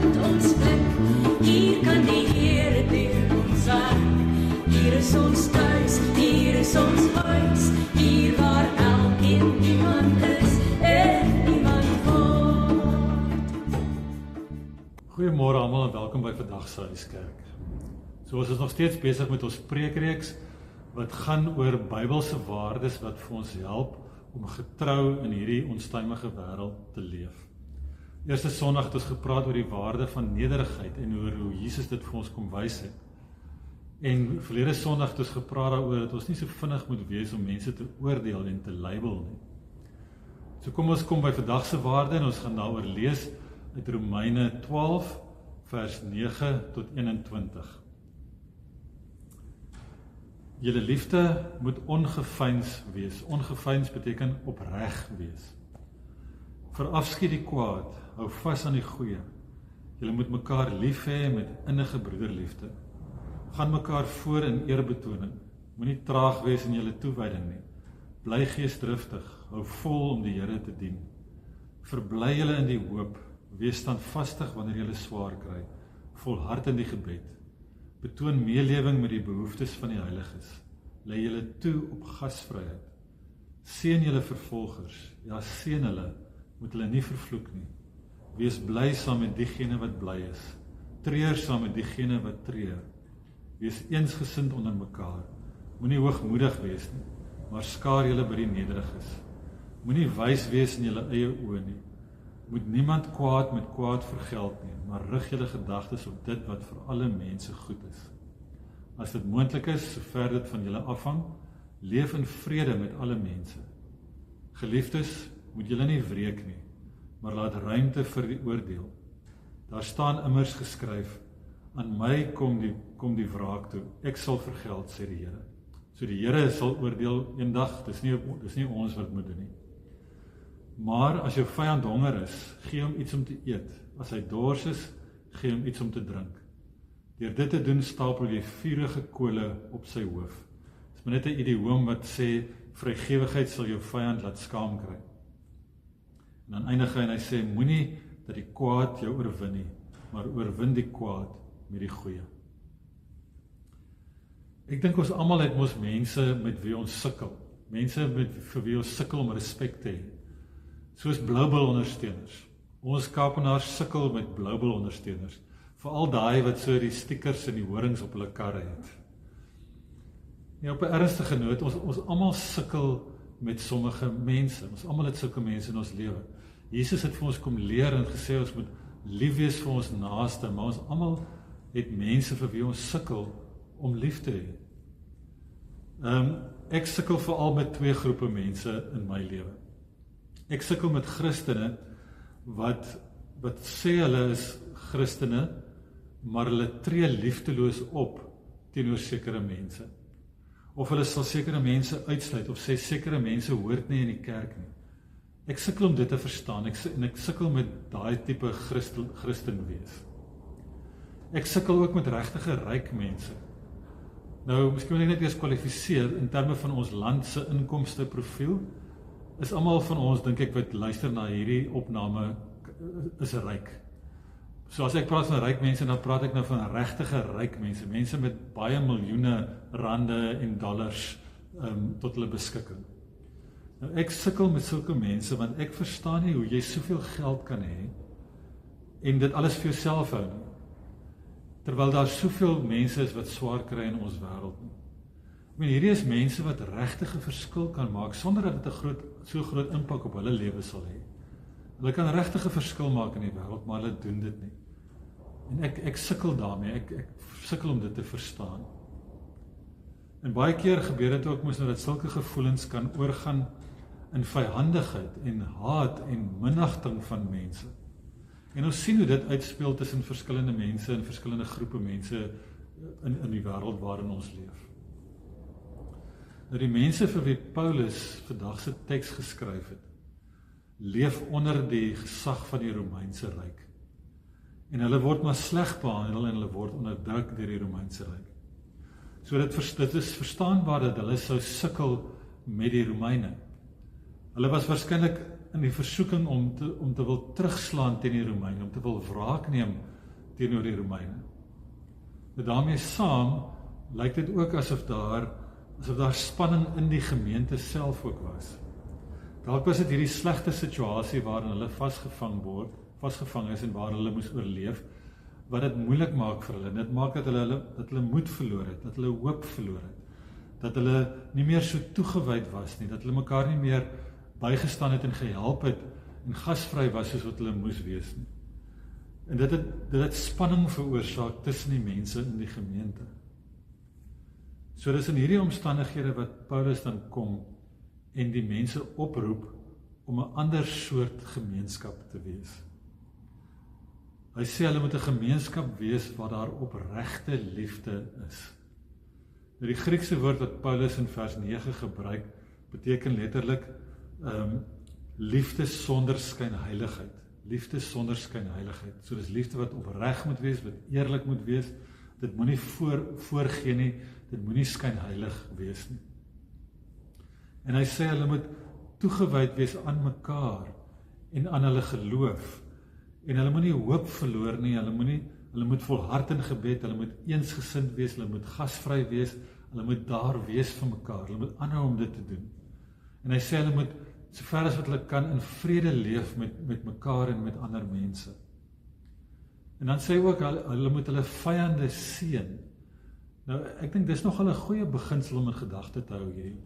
word ons plek. Hier kan die Here deur ons werk. Hier is ons tuis, hier is ons huis, hier waar elkeen iemand is en iemand word. Goeiemôre almal en welkom by vandag se Huiskerk. So ons is nog steeds besig met ons preekreeks wat gaan oor Bybelse waardes wat vir ons help om getrou in hierdie onstuimige wêreld te leef. Eerste Sondag het ons gepraat oor die waarde van nederigheid en oor hoe Jesus dit vir ons kom wys het. En verlede Sondag het ons gepraat daaroor dat ons nie so vinnig moet wees om mense te oordeel en te label nie. So kom ons by vandag se waarde en ons gaan daaroor lees uit Romeine 12 vers 9 tot 21. Julle liefde moet ongeveins wees. Ongeveins beteken opreg wees. Verafskiet die kwaad, hou vas aan die goeie. Julle moet mekaar lief hê met innige broederliefde. Gaan mekaar voor in eerbetoning. Moenie traag wees in julle toewyding nie. Bly geesdriftig, hou vol om die Here te dien. Verbly julle in die hoop, wees standvastig wanneer julle swaar kry. Volhard in die gebed. Betoon meelewing met die behoeftes van die heiliges. Lei julle toe op gasvryheid. Seën julle vervolgers. Ja, seën hulle, moet hulle nie vervloek nie. Wees bly saam met diegene wat bly is. Treur saam met diegene wat treur. Wees eensgesind onder mekaar. Moenie hoogmoedig wees nie, maar skaar julle by die nederiges. Moenie wys wees in julle eie oë nie. Moet niemand kwaad met kwaad vergeld nie, maar rig julle gedagtes op dit wat vir alle mense goed is. As dit moontlik is, sover dit van julle afhang, leef in vrede met alle mense. Geliefdes, moet julle nie wreek nie, maar laat ruimte vir die oordeel. Daar staan immers geskryf, aan my kom die wraak toe, ek sal vergeld, sê die Here. So die Here sal oordeel eendag, dis nie ons wat moet doen nie. Maar as jou vyand honger is, gee hom iets om te eet. As hy dors is, gee hom iets om te drink. Deur dit te doen, stapel jy vurige kole op sy hoof. Dit is maar net 'n idioom wat sê, vrygewigheid sal jou vyand laat skaam kry. En dan eindig hy en hy sê, moenie dat die kwaad jou oorwin nie, maar oorwin die kwaad met die goeie. Ek dink ons almal het mos mense met wie ons sukkel. Mense vir wie ons sukkel om respek te hê. Soos Bloubil ondersteuners. Ons Kaapenaars sukkel met Bloubil ondersteuners. Veral daai wat so die stickers en die horings op hulle karre het. Ja, op 'n ernstige noot, ons almal sukkel met sommige mense. Ons almal het sulke mense in ons lewe. Jesus het vir ons kom leer en gesê ons moet lief wees vir ons naaste, maar ons almal het mense vir wie ons sukkel om lief te hê. Ek sukkel veral met twee groepe mense in my lewe. Ek sukkel met Christene wat sê hulle is Christene, maar hulle tree liefdeloos op teenoor sekere mense. Of hulle sal sekere mense uitsluit, of sê sekere mense hoort nie in die kerk nie. Ek sukkel om dit te verstaan, en ek sukkel met daai tipe Christen wees. Ek sukkel ook met regtige ryk mense. Nou, miskien moet ek net eers kwalifiseer, in terme van ons land se inkomste profiel, is almal van ons, dink ek, wat luister na hierdie opname, is ryk. So as ek praat van ryk mense, dan praat ek nou van regtige ryk mense, mense met baie miljoene rande en dollars tot hulle beskikking. Nou ek sukkel met sulke mense, want ek verstaan nie hoe jy soveel geld kan hê, en dit alles vir jouself hou nie. Terwyl daar soveel mense is wat swaar kry in ons wêreld nie. Hierdie is mense wat regtig 'n verskil kan maak, sonder dat dit 'n so groot impak op hulle lewe sal hê. Hulle kan regtig 'n verskil maak in die wêreld, maar hulle doen dit nie. En ek sukkel daarmee, ek sukkel om dit te verstaan. En baie keer gebeur dit ook mos nou dat sulke gevoelens kan oorgaan in vyhandigheid en haat en minagting van mense. En ons sien hoe dit uitspeel tussen verskillende mense en verskillende groepe mense in die wêreld waarin ons leef. Nou die mense vir wie Paulus vandag se teks geskryf het, leef onder die gesag van die Romeinse ryk. En hulle word maar sleg behandel en hulle word onderdruk deur die Romeinse ryk. So dit is verstaanbaar dat hulle sou sukkel met die Romeine. Hulle was waarskynlik in die versoeking om te wil terugslaan teen die Romeine, om te wil wraak neem teenoor die Romeine. En daarmee saam lyk dit ook asof daar spanning in die gemeente self ook was. Dalk was dit hierdie slegte situasie waarin hulle vasgevang is en waar hulle moes oorleef, wat dit moeilik maak vir hulle. Dit maak dat hulle moed verloor het, dat hulle hoop verloor het, dat hulle nie meer so toegewyd was nie, dat hulle mekaar nie meer bygestaan het en gehelp het en gasvry was soos wat hulle moes wees nie. En dit het spanning veroorsaak tussen die mense in die gemeente. So dis in hierdie omstandighede wat Paulus dan kom en die mense oproep om 'n ander soort gemeenskap te wees. Hy sê hulle moet 'n gemeenskap wees waar daar opregte liefde is. Nou die Griekse woord wat Paulus in vers 9 gebruik, beteken letterlik liefde sonder skynheiligheid. Liefde sonder skynheiligheid. So dis liefde wat opreg moet wees, wat eerlik moet wees. Dit moenie voorgee nie, dit moenie skynheilig wees nie. En hy sê hulle moet toegewyd wees aan mekaar en aan hulle geloof. En hulle moenie hoop verloor nie, hulle moet volhard in gebed, hulle moet eensgesind wees, hulle moet gasvry wees, hulle moet daar wees vir mekaar, hulle moet aanhou om dit te doen. En hy sê hulle moet sover as wat hulle kan in vrede leef met mekaar en met ander mense. En dan sê hy ook hulle moet hulle vyande seën. Nou ek dink dis nogal 'n goeie beginsel om in gedagte te hou hierdie.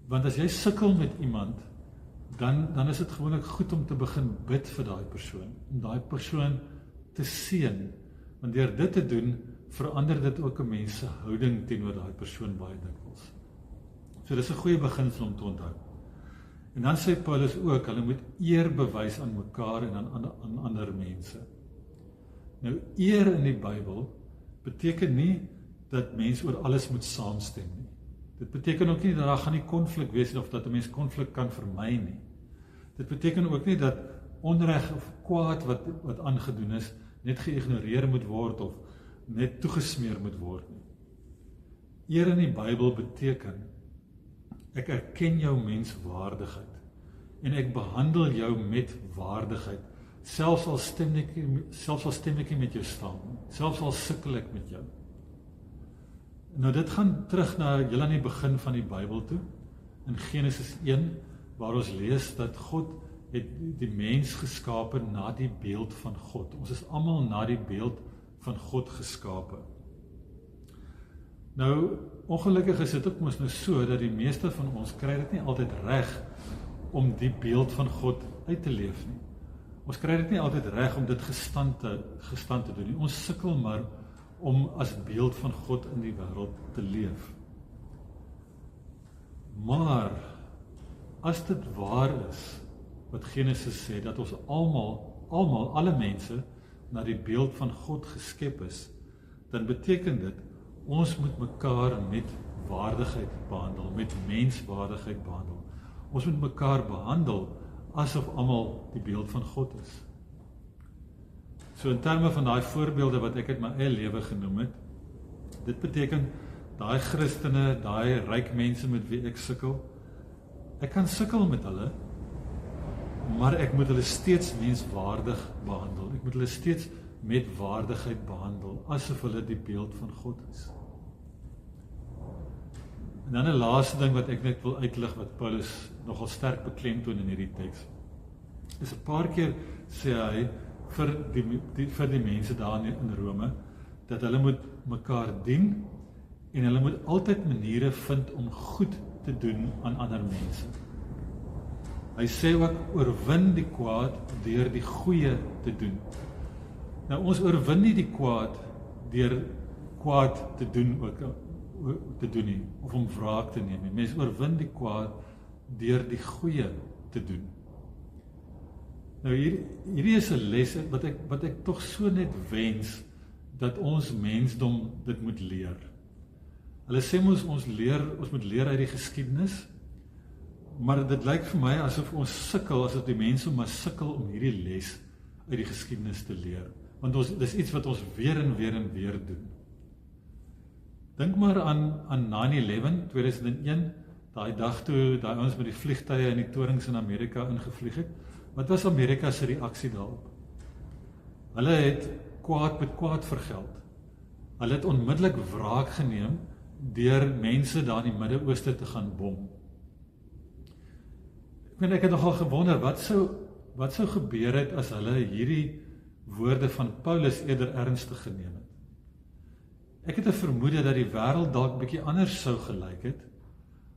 Want as jy sukkel met iemand, dan is dit gewoonlik goed om te begin bid vir daai persoon, om daai persoon te seën. Want deur dit te doen, verander dit ook 'n mens se houding teenoor daai persoon baie dikwels. So dis 'n goeie beginsel om te onthou. En dan sê Paulus ook, hulle moet eer bewys aan mekaar en aan ander mense. Nou, eer in die Bybel beteken nie dat mense oor alles moet saamstem nie. Dit beteken ook nie dat daar gaan nie konflik wees of dat 'n mens konflik kan vermy nie. Dit beteken ook nie dat onreg of kwaad wat aangedoen is, net geïgnoreer moet word of net toegesmeer moet word nie. Eer in die Bybel beteken, ek erken jou menswaardigheid en ek behandel jou met waardigheid, selfs al stem ek nie met jou saam, selfs al sukkel ek met jou. Nou dit gaan terug na heel aan die begin van die Bybel toe, in Genesis 1, waar ons lees dat God het die mens geskape na die beeld van God. Ons is almal na die beeld van God geskape. Nou, ongelukkig is dit ook mos nou so, dat die meeste van ons kry dit nie altyd reg om die beeld van God uit te leef nie. Ons kry dit nie altyd reg om dit gestand te doen nie. Ons sukkel maar om as beeld van God in die wêreld te leef. Maar, as dit waar is, wat Genesis sê, dat ons alle mense, na die beeld van God geskep is, dan beteken dit, ons moet mekaar met waardigheid behandel, met menswaardigheid behandel. Ons moet mekaar behandel, asof almal die beeld van God is. So in terme van daai voorbeelde wat ek uit my eie lewe genoem het, dit beteken, daai Christene, daai ryk mense met wie ek sukkel, ek kan sukkel met hulle, maar ek moet hulle steeds menswaardig behandel. Ek moet hulle steeds met waardigheid behandel, asof hulle die beeld van God is. En dan 'n laaste ding wat ek net wil uitlig, wat Paulus nogal sterk beklemtoon in hierdie teks, is 'n paar keer sê hy vir die mense daar in Rome, dat hulle moet mekaar dien, en hulle moet altyd maniere vind om goed te doen aan ander mense. Hy sê ook, oorwin die kwaad deur die goeie te doen. Nou, ons oorwin nie die kwaad deur kwaad te doen nie, of om wraak te neem nie. Mens oorwin die kwaad deur die goeie te doen. Nou, hierdie is 'n les wat ek tog so net wens, dat ons mensdom dit moet leer. Hulle sê ons moet leer uit die geskiedenis, maar dit lyk vir my asof ons sukkel, asof die mense maar sukkel om hierdie les uit die geskiedenis te leer. Want dis iets wat ons weer en weer doen. Dink maar aan 9/11, 2001, daai dag toe daai ouens met die vliegtuie in die torings in Amerika ingevlieg het. Wat was Amerika se reaksie daarop? Hulle het kwaad met kwaad vergeld. Hulle het onmiddellik wraak geneem deur mense daar in die Midde-Ooste te gaan bom. Ek het nogal gewonder, wat sou gebeur het as hulle hierdie woorde van Paulus eerder ernstig geneem het? Ek het 'n vermoede dat die wêreld dalk bietjie anders sou gelyk het,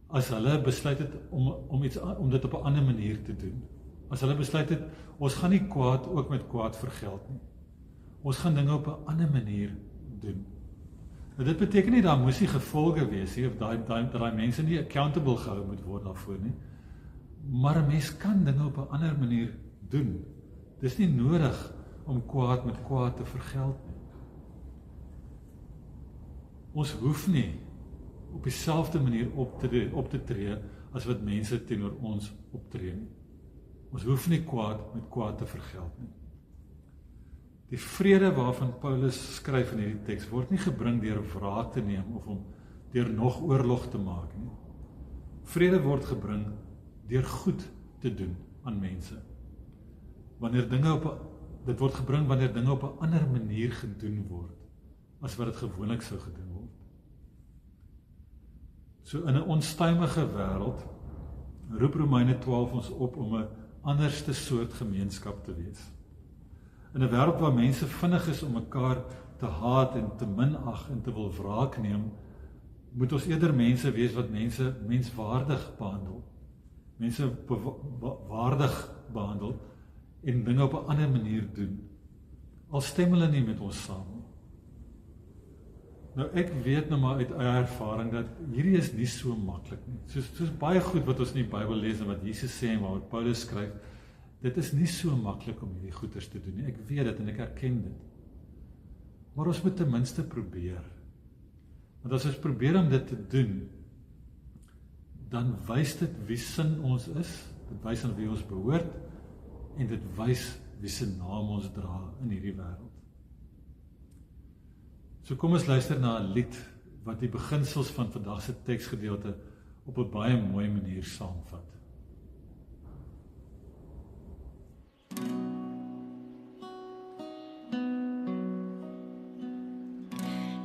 as hulle besluit het om dit op 'n ander manier te doen. As hulle besluit het, ons gaan nie kwaad ook met kwaad vergeld nie. Ons gaan dinge op 'n ander manier doen. Nou, dit beteken nie daar moes nie gevolge wees nie, of daai mense nie accountable gehou moet word daarvoor nie. Maar 'n mens kan dinge op 'n ander manier doen. Dis nie nodig om kwaad met kwaad te vergeld nie. Ons hoef nie op dieselfde manier op te tree as wat mense teenoor ons optree nie. Ons hoef nie kwaad met kwaad te vergeld nie. Die vrede waarvan Paulus skryf in hierdie teks word nie gebring deur wraak te neem of om deur nog oorlog te maak nie. Vrede word gebring deur goed te doen aan mense. Dit word gebring wanneer dinge op 'n ander manier gedoen word as wat dit gewoonlik sou gedoen word. So in 'n onstuimige wêreld roep Romeine 12 ons op om 'n anderste soort gemeenskap te wees. In 'n wêreld waar mense vinnig is om mekaar te haat en te minag en te wil wraak neem, moet ons eerder mense wees wat mense menswaardig behandel. Mense waardig behandel en dinge op 'n ander manier doen. Al stem hulle nie met ons saam nie. Nou ek weet nou maar uit eie ervaring dat hierdie is nie so maklik nie. Soos baie goed wat ons in die Bybel lees en wat Jesus sê en wat Paulus skryf, dit is nie so maklik om hierdie goeders te doen nie. Ek weet dit en ek erken dit. Maar ons moet ten minste probeer. Want as ons probeer om dit te doen, dan wys dit wie sin ons is, dit wys aan wie ons behoort, en dit wys wie se naam ons dra in hierdie wêreld. So kom ons luister na 'n lied wat die beginsels van vandag se teksgedeelte op 'n baie mooi manier saamvat.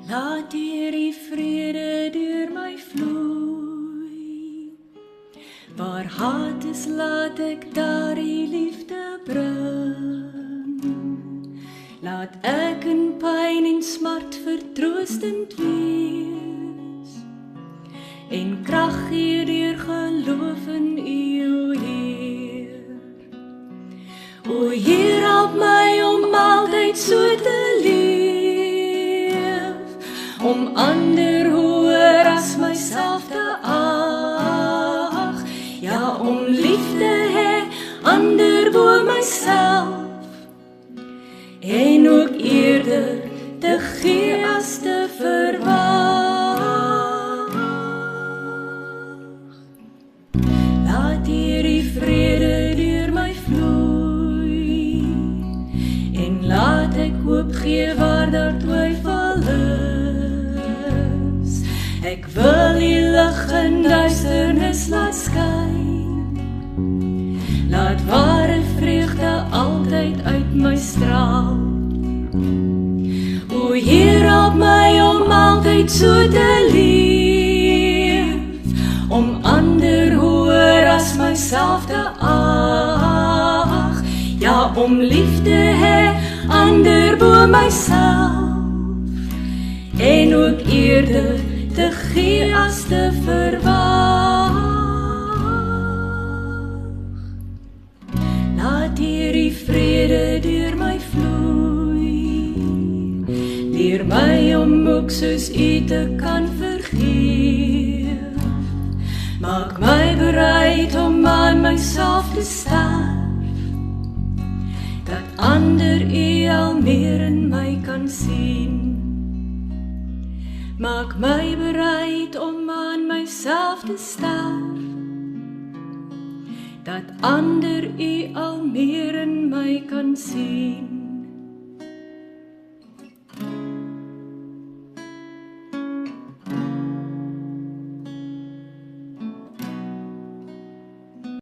Laat hierdie vrede deur my vloei. Waar haat is, laat ek daar die liefde bring. Laat ek in pyn en smart vertroostend wees en krag gee deur geloof in U, o Heer. O Heer, help my om altyd so te leef, om ander hoër as myself te ag, ja, om lief te hê ander bo myself, en ook eerder te gee as te verwag. Laat hierdie vrede deur my vloei, en laat ek hoop gee waar daar twyfel is. Ek wil die lig in duisternis laat skyn, laat ware vreugde altyd uit my straal. O Heer, help my om altyd so te leef, om ander hoër as myself te ag, ja, om lief te hê ander bo myself, en ook eerder te gee as te verwag. Laat hierdie vrede deur my vloei, leer my om ook soos U te kan vergeef. Maak my bereid om aan myself te sterf, dat ander U al meer in my kan sien. Maak my bereid om aan myself te sterf, dat ander U al meer in my kan sien.